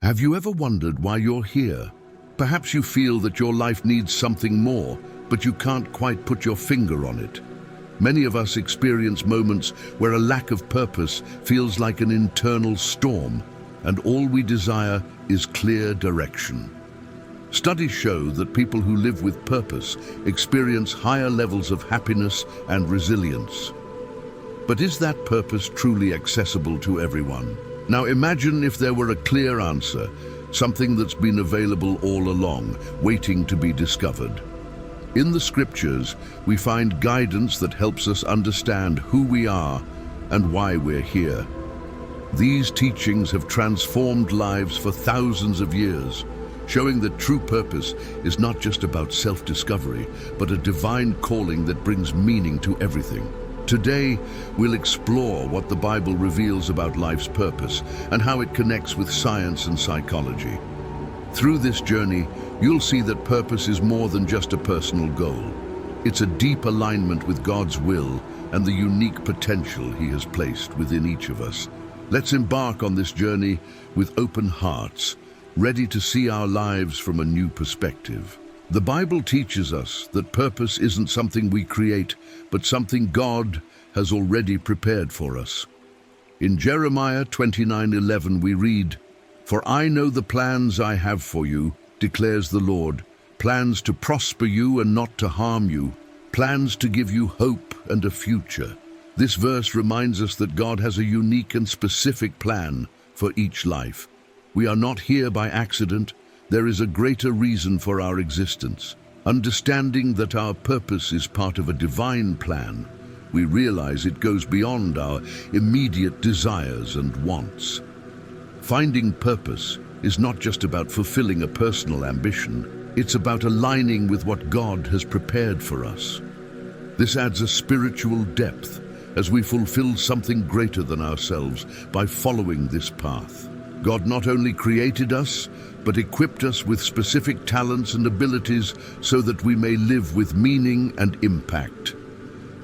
Have you ever wondered why you're here? Perhaps you feel that your life needs something more, but you can't quite put your finger on it. Many of us experience moments where a lack of purpose feels like an internal storm, and all we desire is clear direction. Studies show that people who live with purpose experience higher levels of happiness and resilience. But is that purpose truly accessible to everyone? Now imagine if there were a clear answer, something that's been available all along, waiting to be discovered. In the scriptures, we find guidance that helps us understand who we are and why we're here. These teachings have transformed lives for thousands of years, showing that true purpose is not just about self-discovery, but a divine calling that brings meaning to everything. Today, we'll explore what the Bible reveals about life's purpose and how it connects with science and psychology. Through this journey, you'll see that purpose is more than just a personal goal. It's a deep alignment with God's will and the unique potential He has placed within each of us. Let's embark on this journey with open hearts, ready to see our lives from a new perspective. The Bible teaches us that purpose isn't something we create, but something God has already prepared for us. In Jeremiah 29:11 we read, "For I know the plans I have for you, declares the Lord, plans to prosper you and not to harm you, plans to give you hope and a future." This verse reminds us that God has a unique and specific plan for each life. We are not here by accident. There is a greater reason for our existence. Understanding that our purpose is part of a divine plan, we realize it goes beyond our immediate desires and wants. Finding purpose is not just about fulfilling a personal ambition, it's about aligning with what God has prepared for us. This adds a spiritual depth as we fulfill something greater than ourselves by following this path. God not only created us, but equipped us with specific talents and abilities so that we may live with meaning and impact.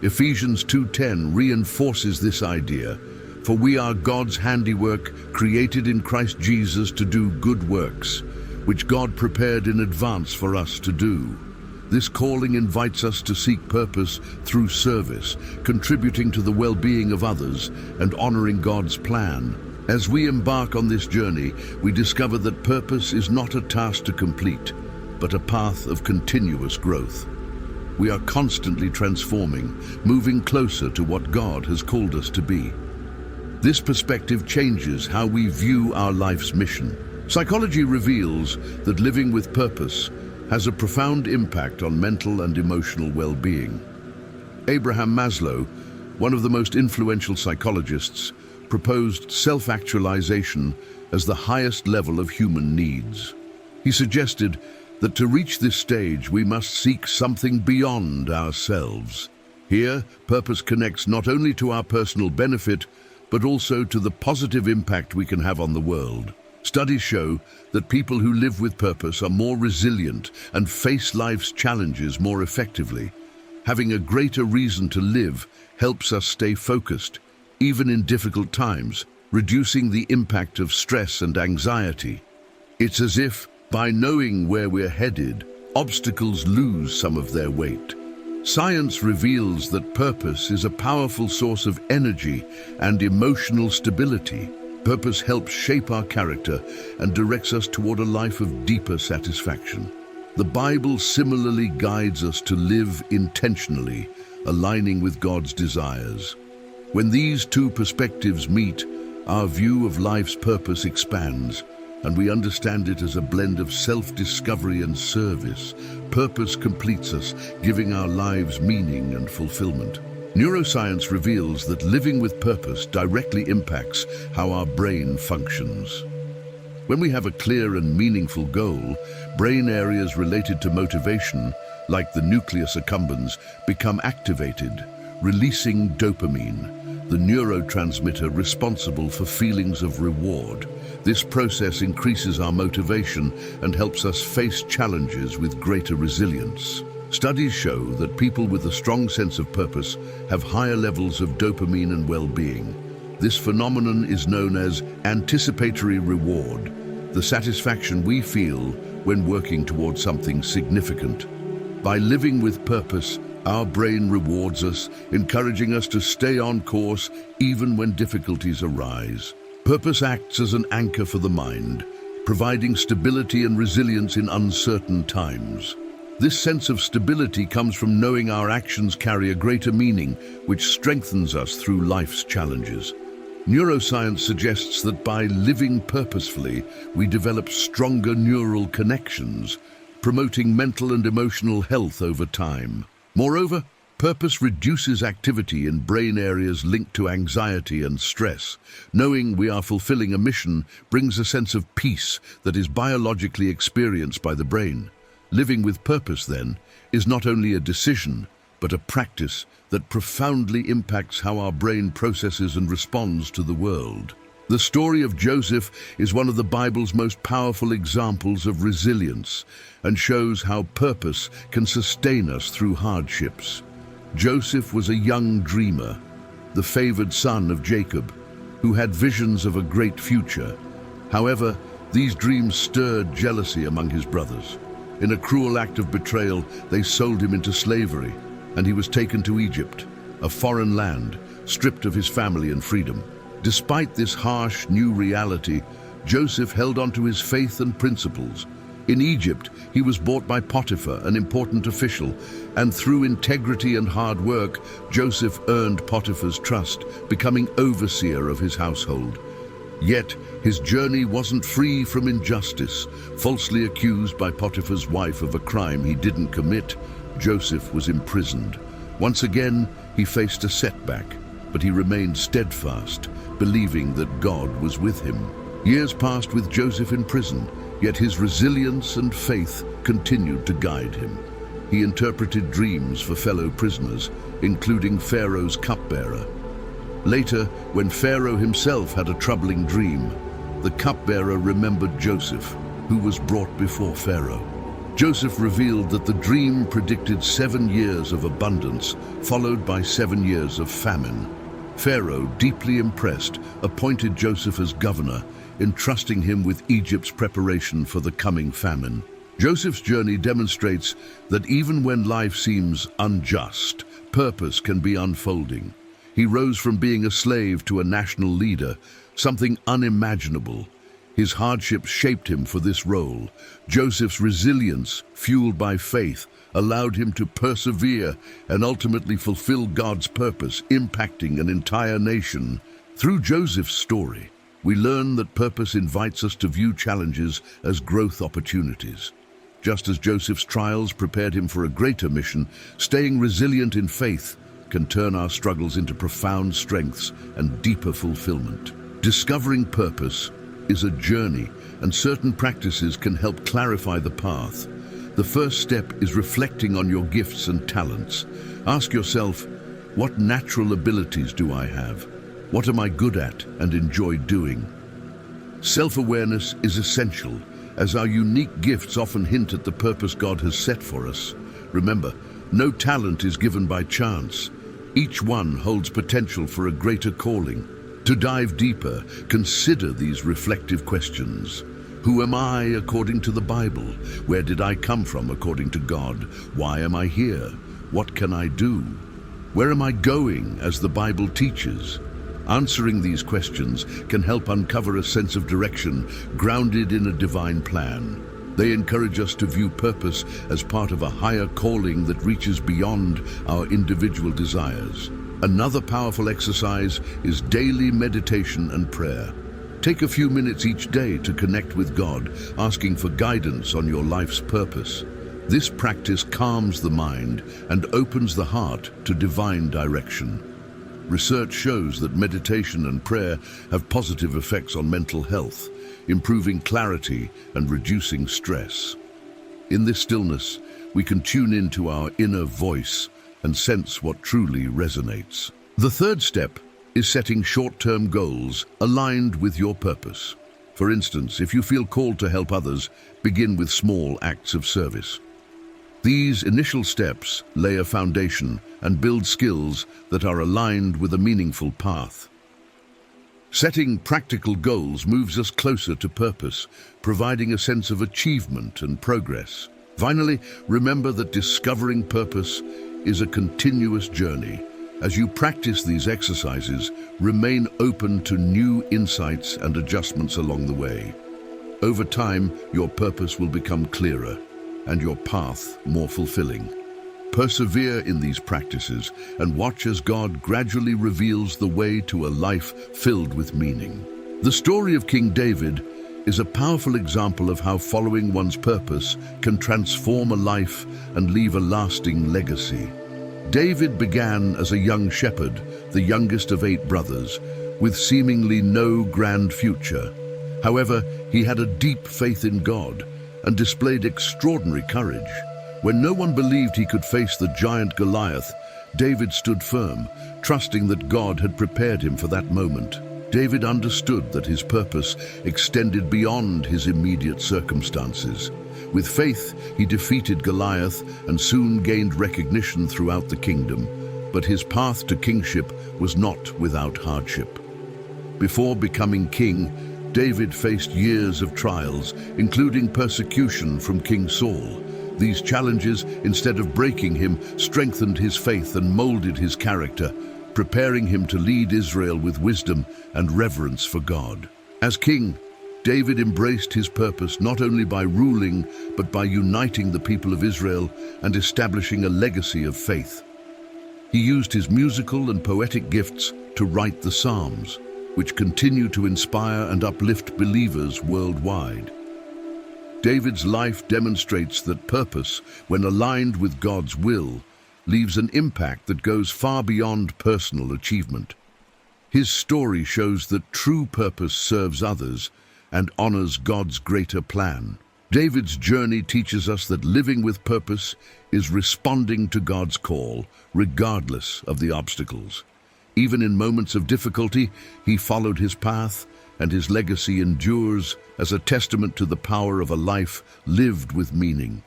Ephesians 2:10 reinforces this idea, "For we are God's handiwork, created in Christ Jesus to do good works, which God prepared in advance for us to do." This calling invites us to seek purpose through service, contributing to the well-being of others and honoring God's plan. As we embark on this journey, we discover that purpose is not a task to complete, but a path of continuous growth. We are constantly transforming, moving closer to what God has called us to be. This perspective changes how we view our life's mission. Psychology reveals that living with purpose has a profound impact on mental and emotional well-being. Abraham Maslow, one of the most influential psychologists, proposed self-actualization as the highest level of human needs. He suggested that to reach this stage, we must seek something beyond ourselves. Here, purpose connects not only to our personal benefit, but also to the positive impact we can have on the world. Studies show that people who live with purpose are more resilient and face life's challenges more effectively. Having a greater reason to live helps us stay focused, even in difficult times, reducing the impact of stress and anxiety. It's as if, by knowing where we're headed, obstacles lose some of their weight. Science reveals that purpose is a powerful source of energy and emotional stability. Purpose helps shape our character and directs us toward a life of deeper satisfaction. The Bible similarly guides us to live intentionally, aligning with God's desires. When these two perspectives meet, our view of life's purpose expands, and we understand it as a blend of self-discovery and service. Purpose completes us, giving our lives meaning and fulfillment. Neuroscience reveals that living with purpose directly impacts how our brain functions. When we have a clear and meaningful goal, brain areas related to motivation, like the nucleus accumbens, become activated, releasing dopamine, the neurotransmitter responsible for feelings of reward. This process increases our motivation and helps us face challenges with greater resilience. Studies show that people with a strong sense of purpose have higher levels of dopamine and well-being. This phenomenon is known as anticipatory reward, the satisfaction we feel when working towards something significant. By living with purpose, our brain rewards us, encouraging us to stay on course even when difficulties arise. Purpose acts as an anchor for the mind, providing stability and resilience in uncertain times. This sense of stability comes from knowing our actions carry a greater meaning, which strengthens us through life's challenges. Neuroscience suggests that by living purposefully, we develop stronger neural connections, promoting mental and emotional health over time. Moreover, purpose reduces activity in brain areas linked to anxiety and stress. Knowing we are fulfilling a mission brings a sense of peace that is biologically experienced by the brain. Living with purpose, then, is not only a decision, but a practice that profoundly impacts how our brain processes and responds to the world. The story of Joseph is one of the Bible's most powerful examples of resilience and shows how purpose can sustain us through hardships. Joseph was a young dreamer, the favored son of Jacob, who had visions of a great future. However, these dreams stirred jealousy among his brothers. In a cruel act of betrayal, they sold him into slavery, and he was taken to Egypt, a foreign land, stripped of his family and freedom. Despite this harsh new reality, Joseph held on to his faith and principles. In Egypt, he was bought by Potiphar, an important official, and through integrity and hard work, Joseph earned Potiphar's trust, becoming overseer of his household. Yet, his journey wasn't free from injustice. Falsely accused by Potiphar's wife of a crime he didn't commit, Joseph was imprisoned. Once again, he faced a setback, but he remained steadfast, believing that God was with him. Years passed with Joseph in prison, yet his resilience and faith continued to guide him. He interpreted dreams for fellow prisoners, including Pharaoh's cupbearer. Later, when Pharaoh himself had a troubling dream, the cupbearer remembered Joseph, who was brought before Pharaoh. Joseph revealed that the dream predicted 7 years of abundance, followed by 7 years of famine. Pharaoh, deeply impressed, appointed Joseph as governor, entrusting him with Egypt's preparation for the coming famine. Joseph's journey demonstrates that even when life seems unjust, purpose can be unfolding. He rose from being a slave to a national leader, something unimaginable. His hardships shaped him for this role. Joseph's resilience, fueled by faith, allowed him to persevere and ultimately fulfill God's purpose, impacting an entire nation. Through Joseph's story, we learn that purpose invites us to view challenges as growth opportunities. Just as Joseph's trials prepared him for a greater mission, staying resilient in faith can turn our struggles into profound strengths and deeper fulfillment. Discovering purpose is a journey, and certain practices can help clarify the path. The first step is reflecting on your gifts and talents. Ask yourself, what natural abilities do I have? What am I good at and enjoy doing? Self-awareness is essential, as our unique gifts often hint at the purpose God has set for us. Remember, no talent is given by chance. Each one holds potential for a greater calling. To dive deeper, consider these reflective questions. Who am I according to the Bible? Where did I come from according to God? Why am I here? What can I do? Where am I going as the Bible teaches? Answering these questions can help uncover a sense of direction grounded in a divine plan. They encourage us to view purpose as part of a higher calling that reaches beyond our individual desires. Another powerful exercise is daily meditation and prayer. Take a few minutes each day to connect with God, asking for guidance on your life's purpose. This practice calms the mind and opens the heart to divine direction. Research shows that meditation and prayer have positive effects on mental health, improving clarity and reducing stress. In this stillness, we can tune into our inner voice and sense what truly resonates. The third step is setting short-term goals aligned with your purpose. For instance, if you feel called to help others, begin with small acts of service. These initial steps lay a foundation and build skills that are aligned with a meaningful path. Setting practical goals moves us closer to purpose, providing a sense of achievement and progress. Finally, remember that discovering purpose is a continuous journey. As you practice these exercises, remain open to new insights and adjustments along the way. Over time, your purpose will become clearer and your path more fulfilling. Persevere in these practices and watch as God gradually reveals the way to a life filled with meaning. The story of King David is a powerful example of how following one's purpose can transform a life and leave a lasting legacy. David began as a young shepherd, the youngest of 8 brothers, with seemingly no grand future. However, he had a deep faith in God and displayed extraordinary courage. When no one believed he could face the giant Goliath, David stood firm, trusting that God had prepared him for that moment. David understood that his purpose extended beyond his immediate circumstances. With faith, he defeated Goliath and soon gained recognition throughout the kingdom. But his path to kingship was not without hardship. Before becoming king, David faced years of trials, including persecution from King Saul. These challenges, instead of breaking him, strengthened his faith and molded his character, preparing him to lead Israel with wisdom and reverence for God. As king, David embraced his purpose not only by ruling, but by uniting the people of Israel and establishing a legacy of faith. He used his musical and poetic gifts to write the Psalms, which continue to inspire and uplift believers worldwide. David's life demonstrates that purpose, when aligned with God's will, leaves an impact that goes far beyond personal achievement. His story shows that true purpose serves others and honors God's greater plan. David's journey teaches us that living with purpose is responding to God's call, regardless of the obstacles. Even in moments of difficulty, he followed his path, and his legacy endures as a testament to the power of a life lived with meaning.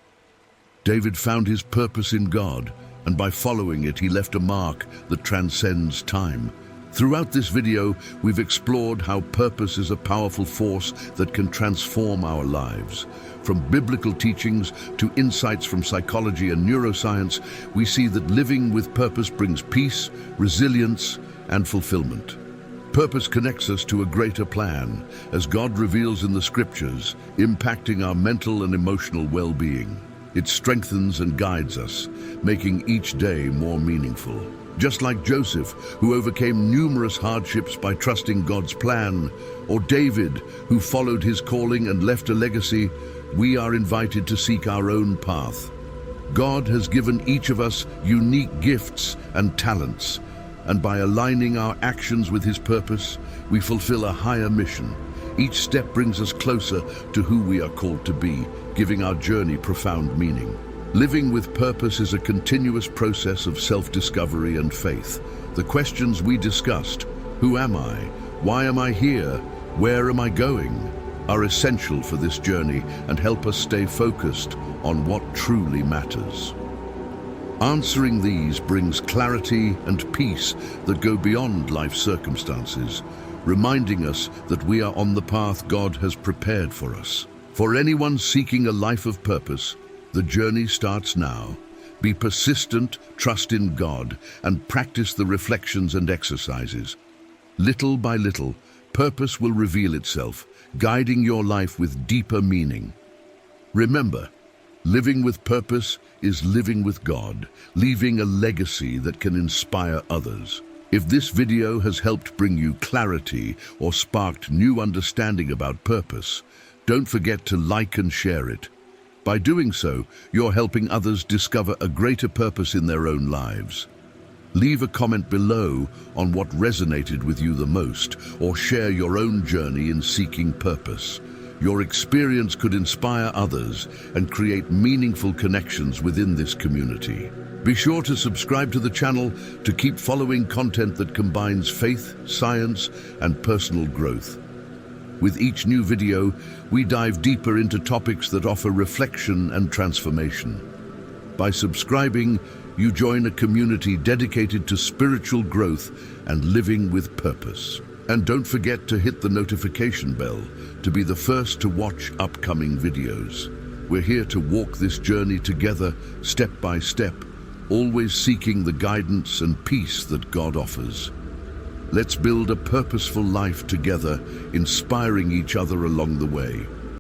David found his purpose in God, and by following it, he left a mark that transcends time. Throughout this video, we've explored how purpose is a powerful force that can transform our lives. From biblical teachings to insights from psychology and neuroscience, we see that living with purpose brings peace, resilience, and fulfillment. Purpose connects us to a greater plan, as God reveals in the scriptures, impacting our mental and emotional well-being. It strengthens and guides us, making each day more meaningful. Just like Joseph, who overcame numerous hardships by trusting God's plan, or David, who followed his calling and left a legacy, we are invited to seek our own path. God has given each of us unique gifts and talents, and by aligning our actions with his purpose, we fulfill a higher mission. Each step brings us closer to who we are called to be, giving our journey profound meaning. Living with purpose is a continuous process of self-discovery and faith. The questions we discussed, who am I? Why am I here? Where am I going? Are essential for this journey and help us stay focused on what truly matters. Answering these brings clarity and peace that go beyond life's circumstances, reminding us that we are on the path God has prepared for us. For anyone seeking a life of purpose, the journey starts now. Be persistent, trust in God, and practice the reflections and exercises. Little by little, purpose will reveal itself, guiding your life with deeper meaning. Remember, living with purpose is living with God, leaving a legacy that can inspire others. If this video has helped bring you clarity or sparked new understanding about purpose, don't forget to like and share it. By doing so, you're helping others discover a greater purpose in their own lives. Leave a comment below on what resonated with you the most, or share your own journey in seeking purpose. Your experience could inspire others and create meaningful connections within this community. Be sure to subscribe to the channel to keep following content that combines faith, science, and personal growth. With each new video, we dive deeper into topics that offer reflection and transformation. By subscribing, you join a community dedicated to spiritual growth and living with purpose. And don't forget to hit the notification bell to be the first to watch upcoming videos. We're here to walk this journey together, step by step, always seeking the guidance and peace that God offers. Let's build a purposeful life together, inspiring each other along the way.